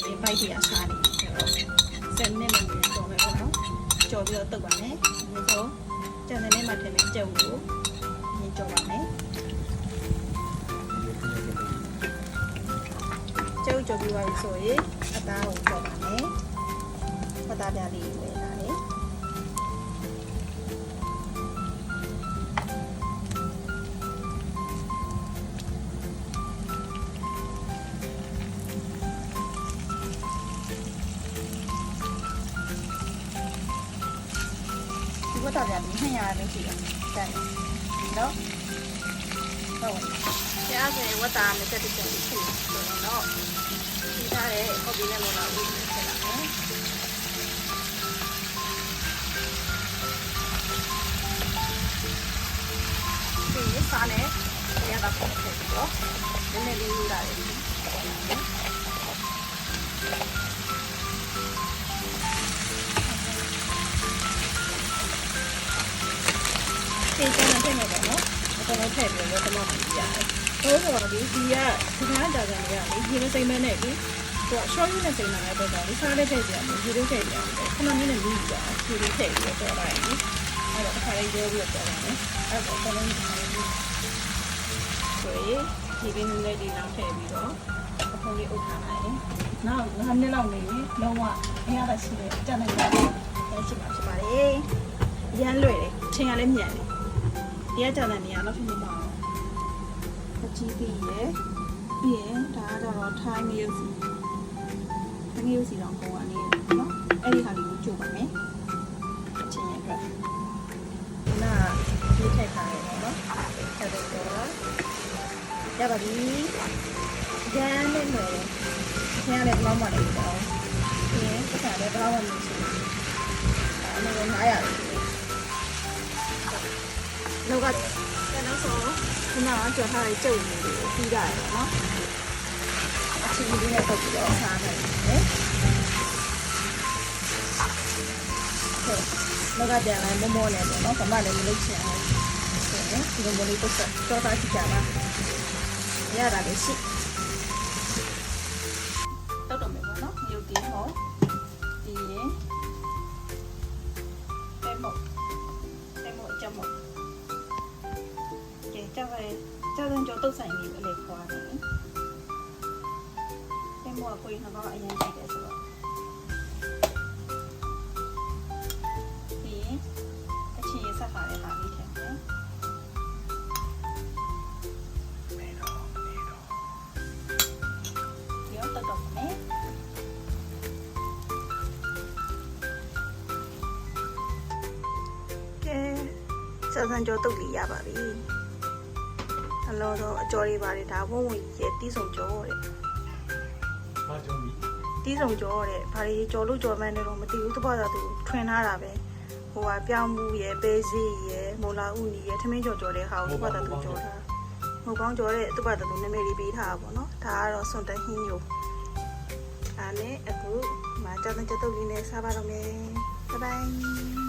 ရင်ဘိုက်တွေကစားနေတယ်ဆိုတော့7မိနစ်မှကြော်မယ်ပေါ့နော်ကြော်ပြီးတော့တုပ်ပါမယ်ဒီဆိုကြံတဲ့နေ့မှထည့်မယ်ကြက်ကိုမြင်ကြော်ပါမယ်ကြက်ကိုကြော်ပြီးပါပြီဆိုရင်အသားကိုကြော်ပါမယ်ပတာပြားလေးဝယ်လာတယ်ဝတ်တာပြပြီး200ပဲရှိတယ်။ဒါနော်။ဟုတ်။ကြားဆိုရင်ဝတ်တာနဲ့တက်တက်ဖြစ်နေဆိုတော့ဒီသားရဲ့ကော်ပီနဲ့လောလာဦးဖြစ်လာမယ်။ဒီစားနဲ့ရတာပေါ့ဖြစ်တော့နည်းနည်းလေးယူလာတယ်။ဒီကျန်တဲ့နေပေါ့နော်အတော်ထည့်ပြီးတော့တမပြရတယ်။ဟုတ်ဆိုတော့ဒီကခဏကြာကြာလေးကလေဒီမစိမ့်မဲနဲ့လေသူက short နဲ့စိမ့်လာတဲ့တော့ဒီစားတဲ့ထည့်ပြရတယ်ဒီလိုထည့်ပြရတယ်ခဏနည်းနဲ့ပြီးသွားဒီလိုထည့်ပြီးတော့လိုက်ရင်အဲ့တော့တစ်ခါလေးရိုးပြီးတော့တယ်အဲ့တော့တော်တော်လေးဆိုရင်ဒီကနေ့လေးဒီနောက်ထည့်ပြီးတော့အဖုံးလေးအုပ်ထားလိုက်။နောက်9မိနစ်လောက်နေရင်လုံးဝအရသာရှိတယ်ကြက်နေတယ်ရှိမှာဖြစ်ပါတယ်။ရမ်းလွယ်တယ်အချိန်ကလည်းမြန်တယ်ဒီကကြာတဲ့နေရာတော့ဖြစ်နေပါအောင်အကြီးပြီးရယ်ပြီးရင်ဒါကတော့ time မျိုးစီတမျိုးစီတော့ပုံကနေနော်အဲ့ဒီဟာလေးကိုကြိုပါမယ်အချင်းရဲ့အတွက်နားဒီထည့်ထားရတော့နော်ဆက်တော့ရပါပြီရမ်းနေမယ်ဆင်းရတဲ့ဘောင်းမလေးတော့ပြီးရင်တစ်ခါလည်းဘာမှမရှိဘူးအဲ့ဒါလည်း900လောက်ကကျွန်တော်ဆိုခုနကကြော်ထားတဲ့ကြုတ်နေလို့ပြီးတာရယ်နော်အချင်းကြီးနဲ့ပုတ်ပြီးတော့စားနိုင်တယ်ဟုတ်လောက်ကပြန်လာမောနဲ့ပေါ့နော်ဘာမှလည်းမလုပ်ချင်အောင်ဆိုရင်ဒီလိုမျိုးလေးပုတ်ဆက်ကြော်ထားကြည့်ကြပါရတာလည်းရှိတောက်တော့မယ်ပေါ့နော်ရုပ်တည်ဟောဒီရင်ပဲမို့အကြမို့ကျောင်းကျော်တုတ်ဆိုင်လေးအလေးခွာတယ်။အဲမို့ကိုရင်ကတော့အရင်ကြည့်တယ်ဆိုတော့ဒီအချင်းရဆက်ထားတဲ့ဟာလေးထည့်မယ်။ရောတက်တော့မယ်။ကဲကျောင်းကျော်တုတ်လေးရပါပြီ။အလောတော့အကျော်လေးပါတယ်ဒါဝုံဝရဲ့တီးစုံကျော်တဲ့ဘာကျော်မီတီးစုံကျော်တဲ့ဘာလေးကျော်လို့ကျော်မှန်းတယ်တော့မသိဘူးတပတ်တော့သူထွင်ထားတာပဲဟိုကပြောင်းမှုရဲ့ပဲစီရဲ့မိုလာဥနီရဲ့ထမင်းကျော်တဲ့ဟာကိုတပတ်တော့သူကျော်ထားဟိုကောင်းကျော်တဲ့တပတ်တော့သူနာမည်လေးပေးထားတာပေါ့နော်ဒါကတော့စွန်တဟင်းညိုအားနဲ့အခုမကြတဲ့တုပ်လေးနဲ့စားပါတော့မယ်ဘိုင်ဘိုင်